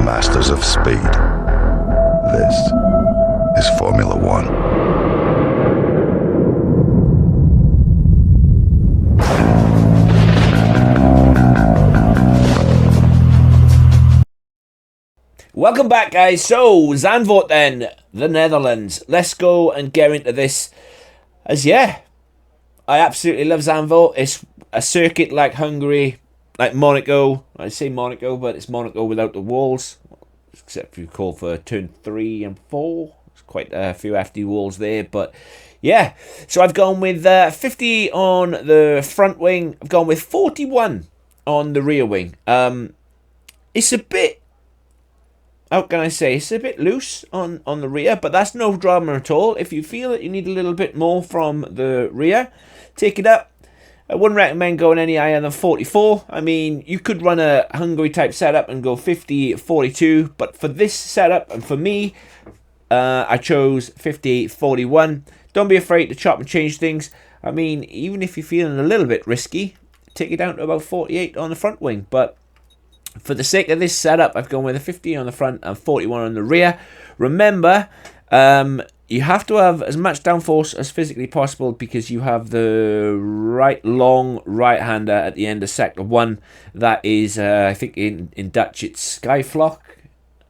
masters of speed. This is Formula One. Welcome back, guys. So, Zandvoort then, the Netherlands. Let's go and get into this. I absolutely love Zandvoort. It's a circuit like Hungary, like Monaco. I say Monaco, but it's Monaco without the walls, except if you call for turn 3 and 4. There's quite a few FD walls there, but yeah. So I've gone with 50 on the front wing. I've gone with 41 on the rear wing. It's a bit... How can I say? It's a bit loose on the rear, but that's no drama at all. If you feel that you need a little bit more from the rear, take it up. I wouldn't recommend going any higher than 44. I mean, you could run a Hungary type setup and go 50, 42, but for this setup and for me, I chose 50, 41. Don't be afraid to chop and change things. I mean, even if you're feeling a little bit risky, take it down to about 48 on the front wing, but for the sake of this setup, I've gone with a 50 on the front and 41 on the rear. Remember, you have to have as much downforce as physically possible because you have the long right-hander at the end of sector 1. That is, I think in Dutch it's Skyflock,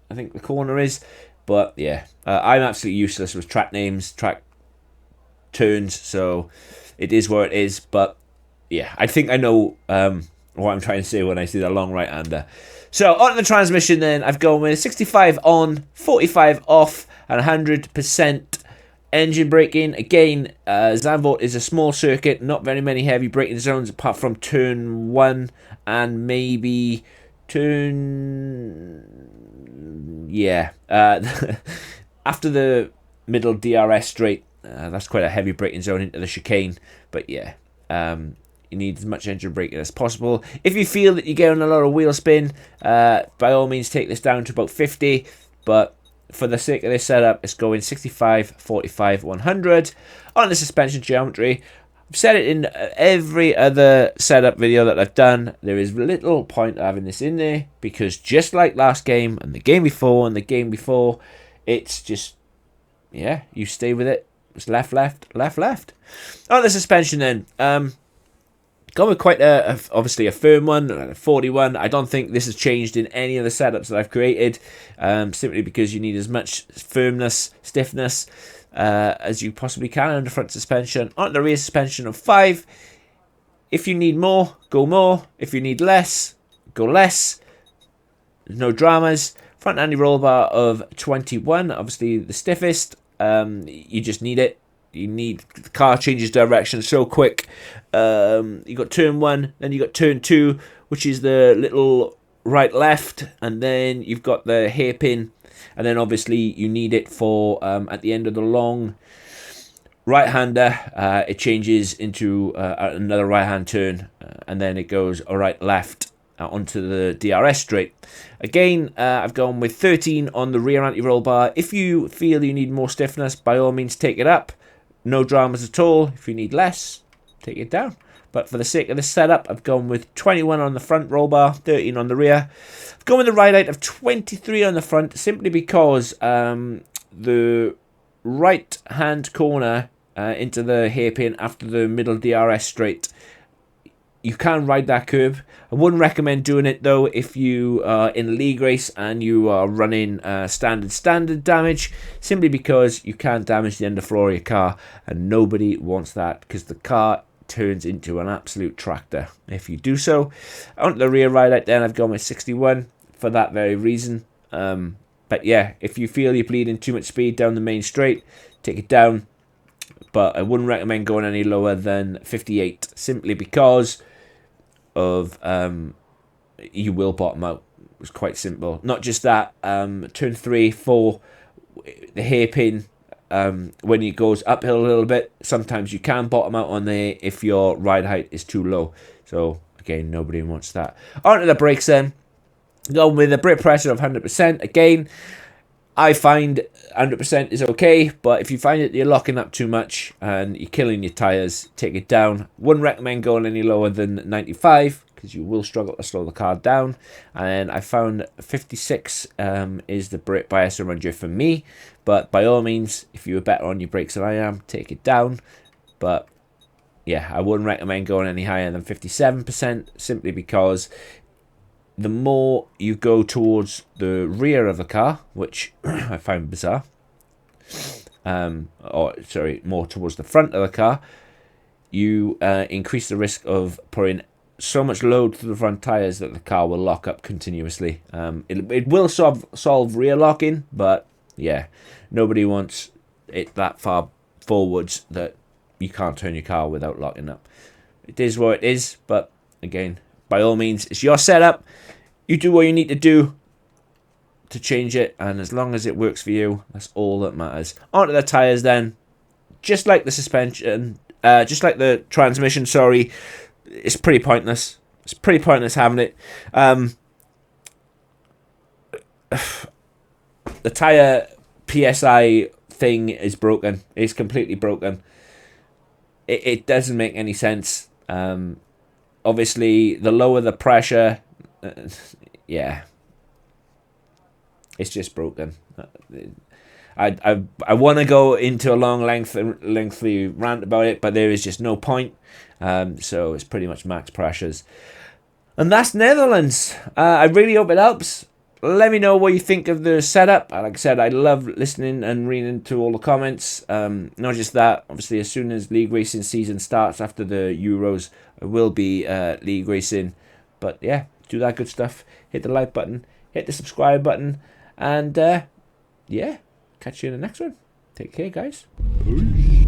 I think the corner is. But yeah, I'm absolutely useless with track names, track turns, so it is where it is. But yeah, I think I know... what I'm trying to say when I see the long right-hander. So, on the transmission then, I've gone with 65 on, 45 off, and 100% engine braking. Again, Zandvoort is a small circuit, not very many heavy braking zones apart from turn 1 and maybe turn... yeah. After the middle DRS straight, that's quite a heavy braking zone into the chicane. But yeah, you need as much engine braking as possible. If you feel that you're getting a lot of wheel spin, by all means take this down to about 50. But for the sake of this setup, it's going 65, 45, 100. On the suspension geometry, I've said it in every other setup video that I've done. There is little point having this in there because just like last game and the game before and the game before, it's just, yeah, you stay with it. It's left, left, left, left. On the suspension then, gone with quite obviously a firm one, a 41. I don't think this has changed in any of the setups that I've created, simply because you need as much firmness, stiffness as you possibly can on the front suspension. On the rear suspension of 5. If you need more, go more. If you need less, go less. There's no dramas. Front anti-roll bar of 21, obviously the stiffest. You just need it. You need, the car changes direction so quick. You got turn 1, then you got turn 2, which is the little right left, and then you've got the hairpin, and then obviously you need it for at the end of the long right hander. It changes into another right hand turn, and then it goes right left onto the DRS straight. Again, I've gone with 13 on the rear anti-roll bar. If you feel you need more stiffness, by all means take it up. No dramas at all. If you need less, take it down. But for the sake of this setup, I've gone with 21 on the front roll bar, 13 on the rear. I've gone with the ride height of 23 on the front, simply because the right hand corner into the hairpin after the middle DRS straight, you can ride that curb. I wouldn't recommend doing it though if you are in a league race and you are running standard damage, simply because you can damage the underfloor of your car, and nobody wants that because the car turns into an absolute tractor if you do so. On the rear ride out then, I've gone with 61 for that very reason. But yeah, if you feel you're bleeding too much speed down the main straight, take it down. But I wouldn't recommend going any lower than 58, simply because of you will bottom out. It's quite simple. Not just that, turn 3, 4, the hairpin, when it goes uphill a little bit, sometimes you can bottom out on there if your ride height is too low. So again, nobody wants that. On to the brakes then. Going with a brake pressure of 100%. Again, I find 100% is okay, but if you find that you're locking up too much and you're killing your tyres, take it down. Wouldn't recommend going any lower than 95. because you will struggle to slow the car down. And I found 56 is the brake bias around you for me, but by all means, if you were better on your brakes than I am, take it down. But yeah, I wouldn't recommend going any higher than 57%, simply because the more you go towards the rear of the car, which I find bizarre, more towards the front of the car, you increase the risk of putting so much load to the front tires that the car will lock up continuously. It will solve rear locking, but yeah, nobody wants it that far forwards that you can't turn your car without locking up. It is what it is, but again, by all means, it's your setup. You do what you need to do to change it, and as long as it works for you, that's all that matters. Onto the tires then. Just like the suspension, just like the transmission, sorry, it's pretty pointless. It's pretty pointless having it. The tire PSI thing is broken. It's completely broken. It doesn't make any sense. Obviously, the lower the pressure, yeah, it's just broken. I want to go into a long lengthy rant about it, but there is just no point. So it's pretty much max pressures. And that's Netherlands. I really hope it helps. Let me know what you think of the setup. Like I said, I love listening and reading to all the comments. Not just that, obviously, as soon as league racing season starts after the Euros, I will be league racing. But yeah, do that good stuff. Hit the like button, hit the subscribe button, and yeah, catch you in the next one. Take care, guys. Peace.